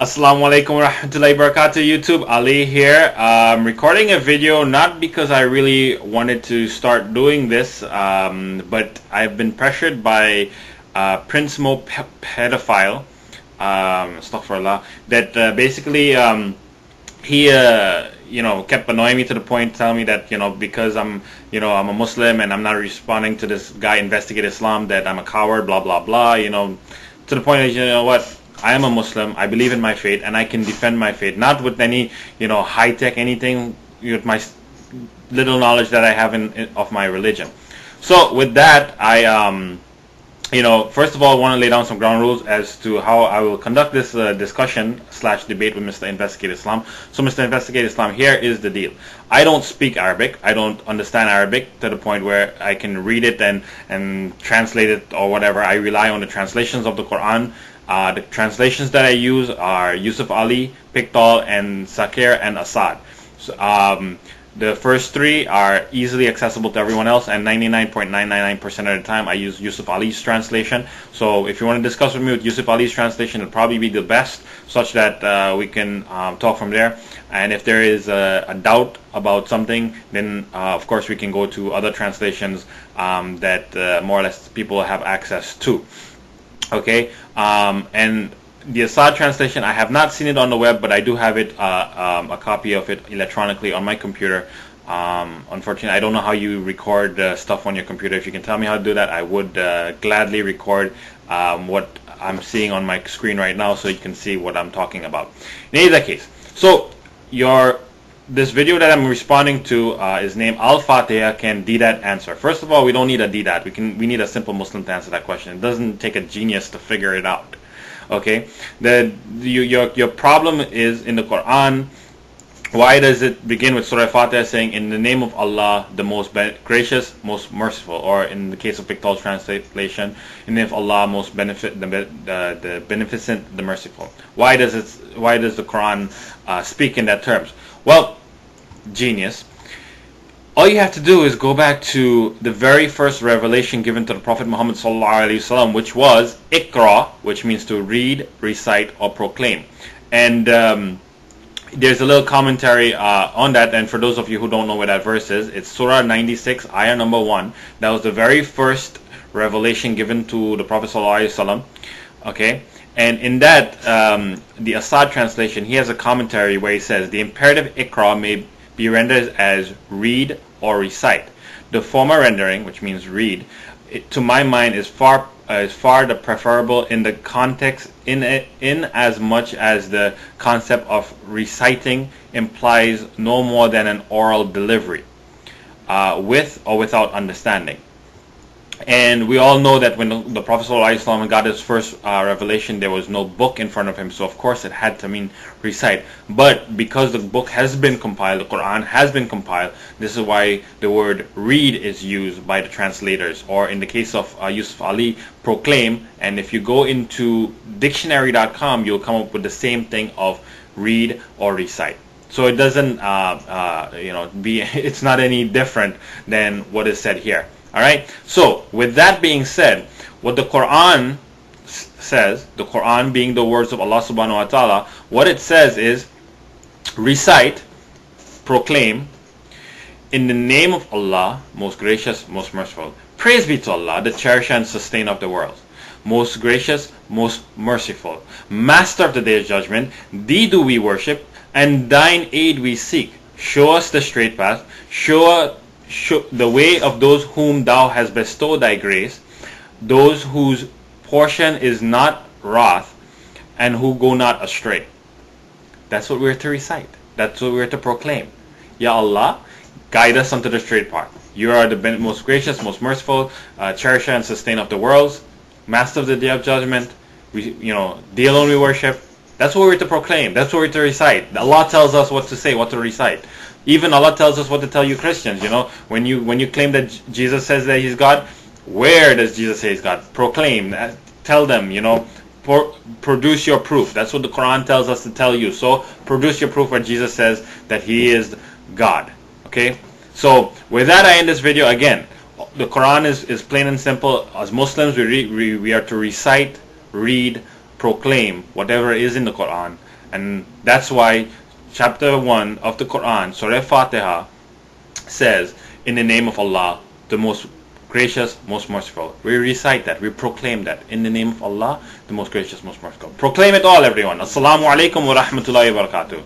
Assalamu alaikum warahmatullahi wabarakatuh YouTube. Ali here. Recording a video not because I really wanted to start doing this, but I've been pressured by Prince Mo pedophile, astaghfirullah, that basically he kept annoying me to the point telling me that because I'm a Muslim and I'm not responding to this guy investigate Islam, that I'm a coward, blah blah blah, to the point that what, I am a Muslim, I believe in my faith, and I can defend my faith, not with any high tech anything, with my little knowledge that I have of my religion. So with that, I first of all, I want to lay down some ground rules as to how I will conduct this discussion / debate with Mr. Investigate Islam. So Mr. Investigate Islam, here is the deal. I don't speak Arabic. I don't understand Arabic to the point where I can read it and translate it or whatever. I rely on the translations of the Quran. The translations that I use are Yusuf Ali, Pickthall, and Sakir and Assad. So, the first three are easily accessible to everyone else, and 99.999% of the time I use Yusuf Ali's translation. So if you want to discuss with me with Yusuf Ali's translation, it'll probably be the best, such that we can talk from there. And if there is a doubt about something, then of course we can go to other translations that more or less people have access to. Okay, and the Assad translation, I have not seen it on the web, but I do have it, a copy of it electronically on my computer. Unfortunately, I don't know how you record stuff on your computer. If you can tell me how to do that, I would gladly record what I'm seeing on my screen right now, so you can see what I'm talking about. In either case, so this video that I'm responding to is named Al-Fatiha, Can Deedat Answer? First of all, we don't need a deedat. We need a simple Muslim to answer that question. It doesn't take a genius to figure it out. Okay, your problem is in the Quran. Why does it begin with Surah Fatiha saying, in the name of Allah, the most gracious, most merciful? Or in the case of Pickthall's translation, in the name of Allah, most the beneficent, the merciful. Why does the Quran speak in that terms? Well, genius. All you have to do is go back to the very first revelation given to the Prophet Muhammad ﷺ, which was Iqra, which means to read, recite, or proclaim. And there's a little commentary on that, and for those of you who don't know what that verse is, it's Surah 96, ayah number 1. That was the very first revelation given to the Prophet ﷺ. Okay, and in that, the Assad translation, he has a commentary where he says, the imperative Iqra may be rendered as read or recite. The former rendering, which means read, to my mind is far the preferable in the context, in as much as the concept of reciting implies no more than an oral delivery, with or without understanding. And we all know that when the Prophet ﷺ got his first revelation, there was no book in front of him, so of course it had to mean recite. But because the book has been compiled, the Quran has been compiled, this is why the word read is used by the translators, or in the case of Yusuf Ali, proclaim. And if you go into dictionary.com, you'll come up with the same thing of read or recite. So it doesn't, it's not any different than what is said here. Alright, so with that being said, what the Quran says, the Quran being the words of Allah subhanahu wa ta'ala, what it says is recite, proclaim, in the name of Allah, most gracious, most merciful. Praise be to Allah, the cherisher and sustainer of the world. Most gracious, most merciful. Master of the day of judgment, thee do we worship, and thine aid we seek. Show us the straight path, show the way of those whom thou hast bestowed thy grace, those whose portion is not wrath, and who go not astray. That's what we're to recite. That's what we're to proclaim. Ya Allah, guide us unto the straight path. You are the most gracious, most merciful, cherisher and sustainer of the worlds, master of the day of judgment. Thee alone we worship. That's what we're to proclaim. That's what we're to recite. Allah tells us what to say, what to recite. Even Allah tells us what to tell you Christians. When you claim that Jesus says that He's God, where does Jesus say He's God? Proclaim. Tell them. Produce your proof. That's what the Quran tells us to tell you. So produce your proof where Jesus says that He is God. Okay. So with that, I end this video. Again, the Quran is plain and simple. As Muslims, we are to recite, read, proclaim whatever is in the Quran. And that's why chapter 1 of the Quran, Surah Fatiha, says, in the name of Allah, the most gracious, most merciful. We recite that, we proclaim that, in the name of Allah, the most gracious, most merciful. Proclaim it all, everyone. Assalamu alaikum wa rahmatullahi wa barakatuh.